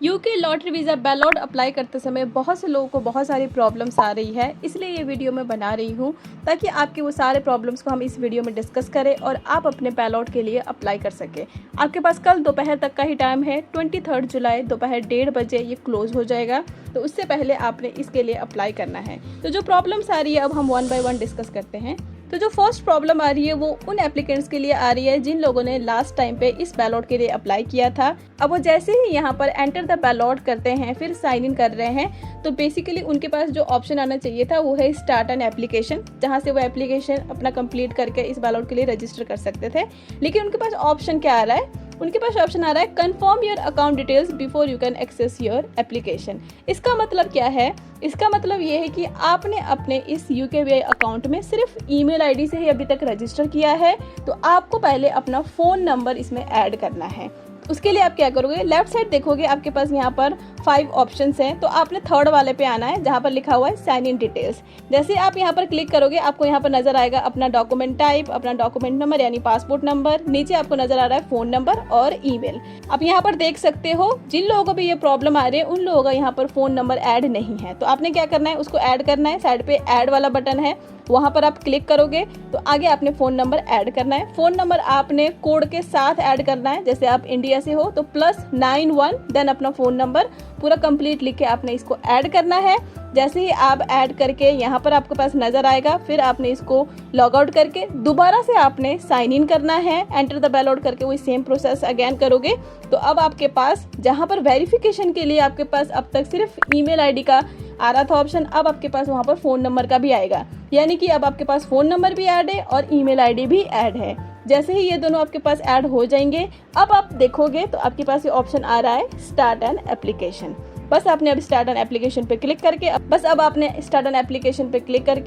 UK lottery visa ballot apply करते समय बहुत से लोगों को बहुत सारी प्रॉब्लम्स आ रही है, इसलिए ये वीडियो मैं बना रही हूँ ताकि आपके वो सारे प्रॉब्लम्स को हम इस वीडियो में डिस्कस करें और आप अपने बैलॉट के लिए अप्लाई कर सकें। आपके पास कल दोपहर तक का ही टाइम है, 23 जुलाई दोपहर 1:30 बजे ये क्लोज हो जाएगा, तो उससे पहले आपने इसके लिए अप्लाई करना है। तो जो प्रॉब्लम्स आ रही है अब हम 1 बाय 1 डिस्कस करते हैं। तो जो फर्स्ट प्रॉब्लम आ रही है वो उन एप्लीकेंट्स के लिए आ रही है जिन लोगों ने लास्ट टाइम पे इस बैलॉट के लिए अप्लाई किया था। अब वो जैसे ही यहाँ पर एंटर द बैलॉट करते हैं, फिर साइन इन कर रहे हैं, तो बेसिकली उनके पास जो ऑप्शन आना चाहिए था वो है स्टार्ट एन एप्लीकेशन, जहाँ से वो एप्लीकेशन अपना कंप्लीट करके इस बैलॉट के लिए रजिस्टर कर सकते थे। लेकिन उनके पास ऑप्शन क्या आ रहा है? उनके पास ऑप्शन आ रहा है confirm your account details before you can access your application. इसका मतलब क्या है? इसका मतलब ये है कि आपने अपने इस UKVI अकाउंट में सिर्फ ईमेल आईडी से ही अभी तक रजिस्टर किया है, तो आपको पहले अपना फ़ोन नंबर इसमें ऐड करना है। उसके लिए आप क्या करोगे, लेफ्ट साइड देखोगे आपके पास यहाँ पर 5 ऑप्शंस हैं, तो आपने थर्ड वाले पे आना है जहाँ पर लिखा हुआ है साइन इन डिटेल्स। जैसे आप यहाँ पर क्लिक करोगे आपको यहाँ पर नजर आएगा अपना डॉक्यूमेंट टाइप, अपना डॉक्यूमेंट नंबर यानी पासपोर्ट नंबर, नीचे आपको नजर आ रहा है फ़ोन नंबर और ईमेल। आप यहाँ पर देख सकते हो जिन लोगों को भी ये प्रॉब्लम आ रही है उन लोगों का यहाँ पर फ़ोन नंबर ऐड नहीं है, तो आपने क्या करना है, उसको ऐड करना है। साइड पे ऐड वाला बटन है, वहाँ पर आप क्लिक करोगे तो आगे आपने फ़ोन नंबर ऐड करना है। फ़ोन नंबर आपने कोड के साथ ऐड करना है, जैसे आप इंडिया से हो तो +91 देन अपना फ़ोन नंबर पूरा कंप्लीट लिख के आपने इसको ऐड करना है। जैसे ही आप ऐड करके यहाँ पर आपके पास नज़र आएगा, फिर आपने इसको लॉग आउट करके दोबारा से आपने साइन इन करना है, एंटर द बैलॉट करके वही सेम प्रोसेस अगेन करोगे। तो अब आपके पास जहाँ पर वेरिफिकेशन के लिए आपके पास अब तक सिर्फ ईमेल आईडी का आ रहा था ऑप्शन, अब आपके पास वहाँ पर फ़ोन नंबर का भी आएगा, यानी कि अब आपके पास फ़ोन नंबर भी ऐड है और ईमेल आईडी भी ऐड है। जैसे ही ये दोनों आपके पास ऐड हो जाएंगे, अब आप देखोगे तो आपके पास ये ऑप्शन आ रहा है स्टार्ट एन एप्लीकेशन। बस आपने अब स्टार्ट एन एप्लीकेशन पे क्लिक करके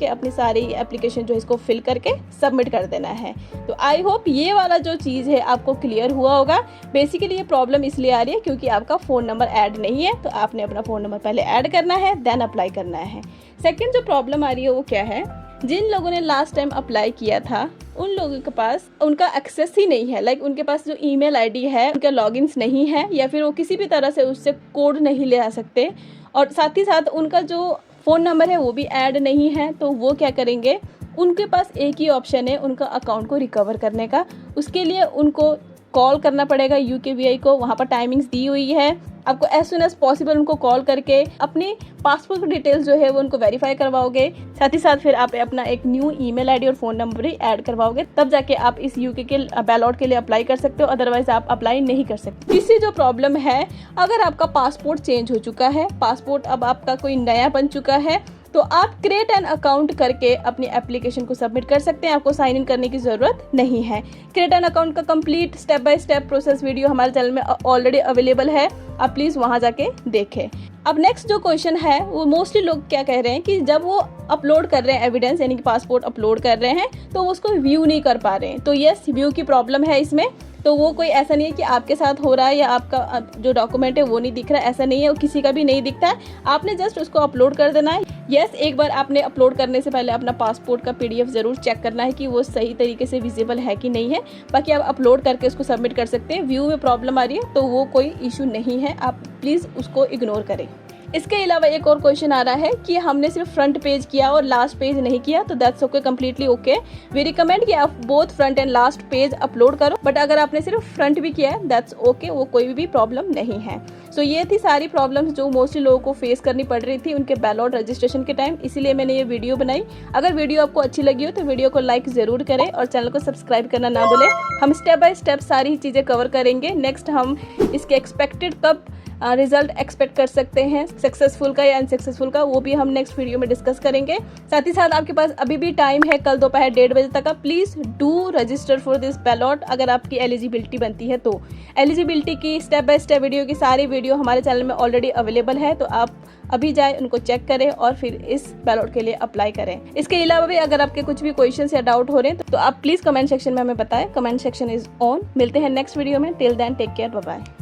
अपनी सारी एप्लीकेशन जो इसको फिल करके सबमिट कर देना है। तो आई होप ये वाला जो चीज़ है आपको क्लियर हुआ होगा। बेसिकली ये प्रॉब्लम इसलिए आ रही है क्योंकि आपका फ़ोन नंबर ऐड नहीं है, तो आपने अपना फ़ोन नंबर पहले ऐड करना है देन अप्लाई करना है। सेकेंड जो प्रॉब्लम आ रही है वो क्या है, जिन लोगों ने लास्ट टाइम अप्लाई किया था उन लोगों के पास उनका एक्सेस ही नहीं है, लाइक उनके पास जो ईमेल आईडी है उनका लॉगिन्स नहीं है, या फिर वो किसी भी तरह से उससे कोड नहीं ले आ सकते, और साथ ही साथ उनका जो फ़ोन नंबर है वो भी ऐड नहीं है। तो वो क्या करेंगे, उनके पास एक ही ऑप्शन है उनका अकाउंट को रिकवर करने का। उसके लिए उनको कॉल करना पड़ेगा UKVI को, वहाँ पर टाइमिंग्स दी हुई है। आपको एज सुन एज पॉसिबल उनको कॉल करके अपनी पासपोर्ट डिटेल्स जो है वो उनको वेरीफाई करवाओगे। साथ ही साथ फिर आप अपना एक न्यू ईमेल आईडी और फ़ोन नंबर भी ऐड करवाओगे, तब जाके आप इस UK के बैलॉट के लिए अप्लाई कर सकते हो, अदरवाइज आप अप्लाई नहीं कर सकते। तीसरी जो प्रॉब्लम है, अगर आपका पासपोर्ट चेंज हो चुका है, पासपोर्ट अब आपका कोई नया बन चुका है, तो आप क्रिएट एन अकाउंट करके अपनी एप्लीकेशन को सबमिट कर सकते हैं। आपको साइन इन करने की ज़रूरत नहीं है। क्रिएट एन अकाउंट का complete step by step process video हमारे चैनल में ऑलरेडी अवेलेबल है, आप प्लीज़ वहाँ जाके देखें। अब नेक्स्ट जो क्वेश्चन है वो मोस्टली लोग क्या कह रहे हैं कि जब वो अपलोड कर रहे हैं एविडेंस यानी कि पासपोर्ट अपलोड कर रहे हैं तो वो उसको व्यू नहीं कर पा रहे हैं। तो यस, व्यू की प्रॉब्लम है इसमें। तो वो कोई ऐसा नहीं है कि आपके साथ हो रहा है या आपका जो डॉक्यूमेंट है वो नहीं दिख रहा है, ऐसा नहीं है, वो किसी का भी नहीं दिखता है। आपने जस्ट उसको अपलोड कर देना है। यस, एक बार आपने अपलोड करने से पहले अपना पासपोर्ट का PDF ज़रूर चेक करना है कि वो सही तरीके से विजिबल है कि नहीं है। बाकी आप अपलोड करके उसको सबमिट कर सकते हैं। व्यू में प्रॉब्लम आ रही है तो वो कोई इशू नहीं है, आप प्लीज़ उसको इग्नोर करें। इसके अलावा एक और क्वेश्चन आ रहा है कि हमने सिर्फ फ्रंट पेज किया और लास्ट पेज नहीं किया, तो that's okay, completely okay. We recommend कि आप both front and last page upload करो, बट अगर आपने सिर्फ फ्रंट भी किया है दैट्स ओके, वो कोई भी प्रॉब्लम नहीं है। सो ये थी सारी प्रॉब्लम्स जो मोस्टली लोगों को फेस करनी पड़ रही थी उनके बैलॉट रजिस्ट्रेशन के टाइम, इसीलिए मैंने ये वीडियो बनाई। अगर वीडियो आपको अच्छी लगी हो तो वीडियो को लाइक ज़रूर करें और चैनल को सब्सक्राइब करना ना भूलें। हम स्टेप बाय स्टेप सारी चीज़ें कवर करेंगे। नेक्स्ट हम इसके एक्सपेक्टेड कब रिजल्ट एक्सपेक्ट कर सकते हैं, सक्सेसफुल का या अनसक्सेसफुल का, वो भी हम नेक्स्ट वीडियो में डिस्कस करेंगे। साथ ही साथ आपके पास अभी भी टाइम है कल दोपहर 1:30 बजे तक का। Please do register for this ballot अगर आपकी एलिजिबिलिटी बनती है तो। एलिजिबिलिटी की स्टेप बाय स्टेप वीडियो की सारी वीडियो हमारे चैनल में ऑलरेडी अवेलेबल है, तो आप अभी जाएं, उनको चेक करें और फिर इस बैलॉट के लिए अप्लाई करें। इसके अलावा भी अगर आपके कुछ भी क्वेश्चन या डाउट हो रहे हैं तो आप प्लीज़ कमेंट सेक्शन में हमें बताएं। Comment section is on. मिलते हैं नेक्स्ट वीडियो में। Till then take care, bye bye.